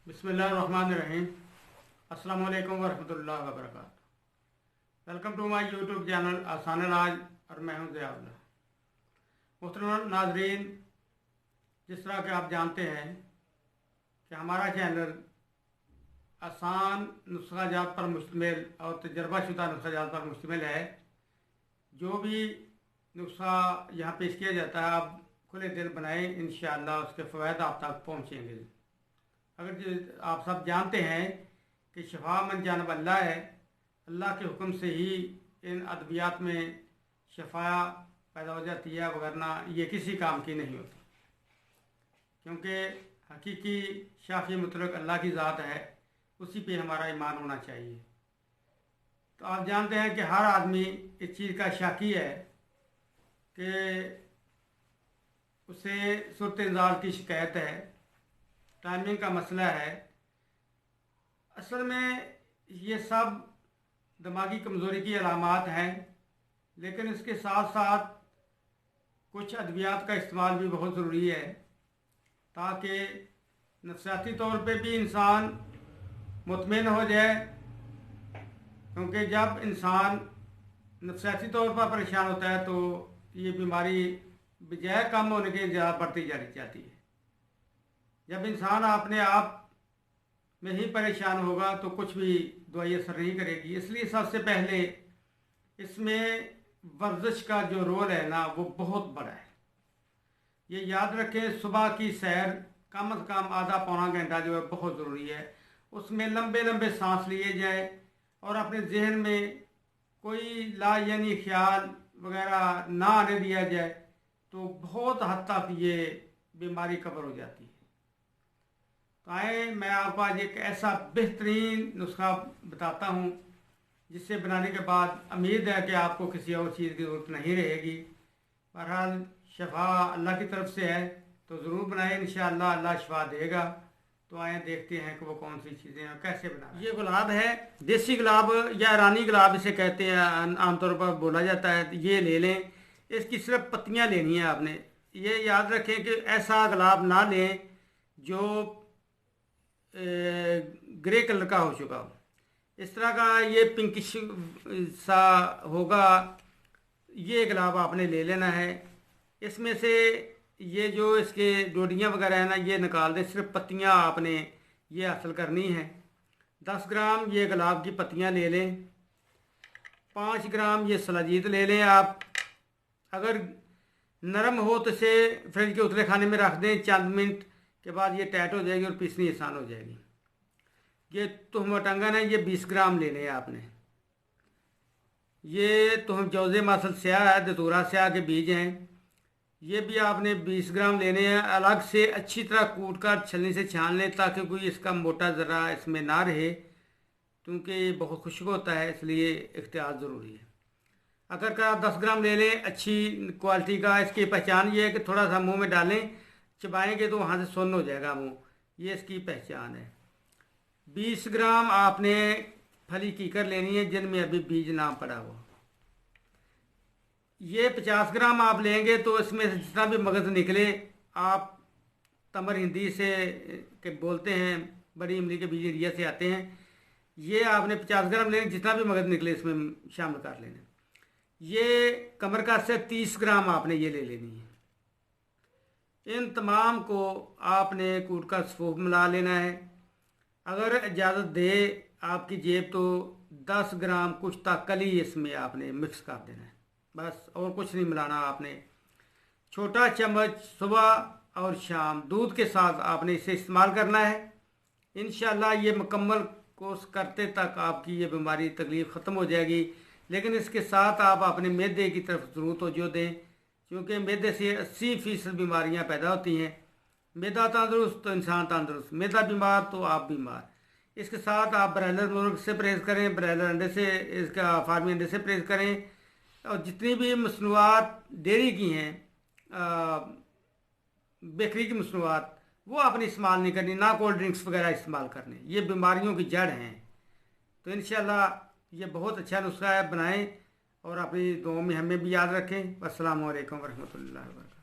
बिस्मिल्लाहिर्रहमानिर्रहीम। अस्सलाम वालेकुम वरहमतुल्लाहि वबरकातुहू। Welcome to my YouTube channel आसान इलाज और मैं हूं ज़ियाउल्लाह। मुहतरम नाजरीन, जिस तरह के आप जानते हैं कि हमारा चैनल आसान नुस्ख़ाजात पर मुश्तमिल और तजर्बाशुदा नुस्ख़ाजात पर मुश्तमिल है। जो भी नुस्ख़ा यहाँ पेश किया जाता है आप खुले दिल बनाएं, इंशाअल्लाह उसके फ़वाइद आप तक पहुँचेंगे। अगर आप सब जानते हैं कि शफा मन जानब अल्लाह है, अल्लाह के हुक्म से ही इन अद्वियात में शफा पैदा हो जाती है, वरना ये किसी काम की नहीं होती, क्योंकि हकीकी शाफी मुतलक अल्लाह की ज़ात है, उसी पे हमारा ईमान होना चाहिए। तो आप जानते हैं कि हर आदमी इस चीज़ का शाकी है कि उसे सूरत इंज़ाल की शिकायत है, टाइमिंग का मसला है। असल में ये सब दिमागी कमज़ोरी की अलामात हैं, लेकिन इसके साथ साथ कुछ अद्वियात का इस्तेमाल भी बहुत ज़रूरी है, ताकि नफसियाती तौर पे भी इंसान मुतमईन हो जाए। क्योंकि जब इंसान नफसियाती तौर पर परेशान होता है तो ये बीमारी बजाय कम होने के ज़्यादा बढ़ती चली जाती है। जब इंसान अपने आप में ही परेशान होगा तो कुछ भी दवाई असर नहीं करेगी। इसलिए सबसे पहले इसमें वर्जिश का जो रोल है ना, वो बहुत बड़ा है। ये याद रखें, सुबह की सैर कम से कम आधा पौना घंटा जो है बहुत ज़रूरी है। उसमें लंबे लंबे सांस लिए जाए और अपने जहन में कोई ला यानी ख्याल वगैरह ना आने दिया जाए, तो बहुत हद तक ये बीमारी कवर हो जाती है। तो आए, मैं आपको आज एक ऐसा बेहतरीन नुस्खा बताता हूँ जिससे बनाने के बाद उम्मीद है कि आपको किसी और चीज़ की ज़रूरत नहीं रहेगी। बहरहाल शफा अल्लाह की तरफ से है, तो ज़रूर बनाएं, इंशाअल्लाह अल्लाह शफा देगा। तो आए देखते हैं कि वो कौन सी चीज़ें हैं, कैसे बनाना। ये गुलाब है, देसी गुलाब या ईरानी गुलाब इसे कहते हैं, आमतौर पर बोला जाता है। ये ले लें, इसकी सिर्फ पत्तियाँ लेनी है आपने। ये याद रखें कि ऐसा गुलाब ना लें जो ग्रे कलर का हो चुका हो। इस तरह का ये पिंकिश सा होगा, ये गुलाब आपने ले लेना है। इसमें से ये जो इसके डोडियाँ वगैरह है ना, ये निकाल दें। सिर्फ पत्तियाँ आपने ये हासिल करनी है। 10 ग्राम ये गुलाब की पत्तियाँ ले लें। 5 ग्राम ये सलाजीत ले लें आप। अगर नरम हो तो इसे फ्रिज के उतले खाने में रख दें, चंद मिनट के बाद ये टाइट हो जाएगी और पीसनी आसान हो जाएगी। ये तुहम टंगन है, ये 20 ग्राम लेने हैं आपने। ये तुहम जौज़े मासल स्याह है, दतूरा स्याह के बीज हैं, ये भी आपने 20 ग्राम लेने हैं। अलग से अच्छी तरह कूट कर छलनी से छान लें, ताकि कोई इसका मोटा ज़रा इसमें ना रहे, क्योंकि ये बहुत खुश्क होता है, इसलिए एहतियात ज़रूरी है। अगर का 10 ग्राम ले लें अच्छी क्वालिटी का। इसकी पहचान ये है कि थोड़ा सा मुंह में डालें, चबाएंगे तो वहाँ से सुन्न हो जाएगा मुंह, ये इसकी पहचान है। 20 ग्राम आपने फली कीकर लेनी है, जिनमें अभी बीज ना पड़ा हो। ये 50 ग्राम आप लेंगे तो इसमें से जितना भी मगज़ निकले, आप तमर हिंदी से के बोलते हैं, बड़ी इमली के बीज इंडिया से आते हैं, ये आपने 50 ग्राम लेने, जितना भी मगज़ निकले इसमें शामिल कर लेना। ये कमर का से 30 ग्राम आपने ये ले लेनी है। इन तमाम को आपने कूट कर सफूफ मिला लेना है। अगर इजाज़त दे आपकी जेब तो 10 ग्राम कुश्ता कली इसमें आपने मिक्स कर देना है, बस, और कुछ नहीं मिलाना आपने। छोटा चम्मच सुबह और शाम दूध के साथ आपने इसे इस्तेमाल करना है। इंशाल्लाह ये मुकम्मल कोर्स करते तक आपकी ये बीमारी तकलीफ़ ख़त्म हो जाएगी। लेकिन इसके साथ आप अपने मैदे की तरफ ज़रूर तवज्जो दें, क्योंकि मैदे से 80% बीमारियां पैदा होती हैं। मैदा तंदुरुस्त तो इंसान तंदुरुस्त, मैदा बीमार तो आप बीमार। इसके साथ आप ब्रायलर मुर्ग से परहेज़ करें, ब्रायलर अंडे से, इसका फार्मी अंडे से परहेज़ करें, और जितनी भी मसनूआत डेयरी की हैं, बेकरी की मसनूआत, वो आपने इस्तेमाल नहीं करनी, ना कोल्ड ड्रिंक्स वगैरह इस्तेमाल करने। ये बीमारियों की जड़ हैं। तो इंशाल्लाह ये बहुत अच्छा नुस्खा है, बनाएं और अपनी दुआओं में हमें भी याद रखें। अस्सलामु अलैकुम वरहमतुल्लाहि वबरकातुहू।